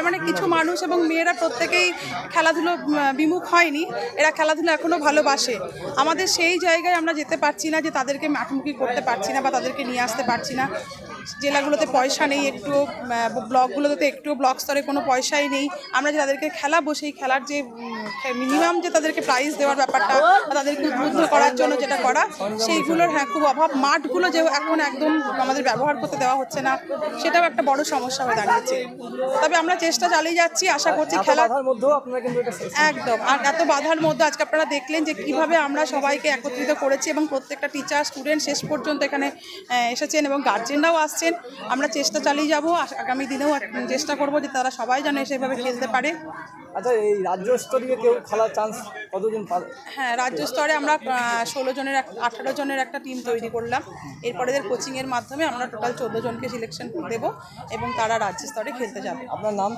তার মানে কিছু মানুষ এবং মেয়েরা প্রত্যেকেই খেলাধুলো বিমুখ হয়নি, এরা খেলাধুলো এখনও ভালোবাসে। আমাদের সেই জায়গায় আমরা যেতে পারছি না, যে তাদেরকে মাঠমুখী করতে পারছি না বা তাদেরকে নিয়ে আসতে পারছি না। জেলাগুলোতে পয়সা নেই, একটু ব্লকগুলোতে একটু ব্লক স্তরে কোনো পয়সাই নেই। আমরা যে তাদেরকে খেলাবো, সেই খেলার যে মিনিমাম যে তাদেরকে প্রাইজ দেওয়ার ব্যাপারটা বা তাদেরকে উদ্বুদ্ধ করার জন্য যেটা করা, সেইগুলোর খুব অভাব। মাঠগুলো যে এখন একদম আমাদের ব্যবহার করতে দেওয়া হচ্ছে না, সেটাও একটা বড় সমস্যা হয়ে দাঁড়িয়েছে। তবে আমরা চেষ্টা চালিয়ে যাচ্ছি, আশা করছি খেলা একদম। আর এত বাধার মধ্যে আজকে আপনারা দেখলেন যে কিভাবে আমরা সবাইকে একত্রিত করেছি এবং প্রত্যেকটা টিচার স্টুডেন্ট শেষ পর্যন্ত এখানে এসেছেন এবং গার্জেনরাও আসছেন। আমরা চেষ্টা চালিয়ে যাব, আগামী দিনেও চেষ্টা করব যে তারা সবাই যেন এসেভাবে খেলতে পারে। আচ্ছা, এই রাজ্য স্তরীয় কেউ খেলার চান্স কতজন পাবে? হ্যাঁ, রাজ্য স্তরে আমরা 16 জনের 18 জনের একটা টিম তৈরি করলাম। এরপরে এদের কোচিংয়ের মাধ্যমে আমরা টোটাল 14 জনকে সিলেকশন দেবো এবং তারা রাজ্য স্তরে খেলতে যাবে। আপনার নাম?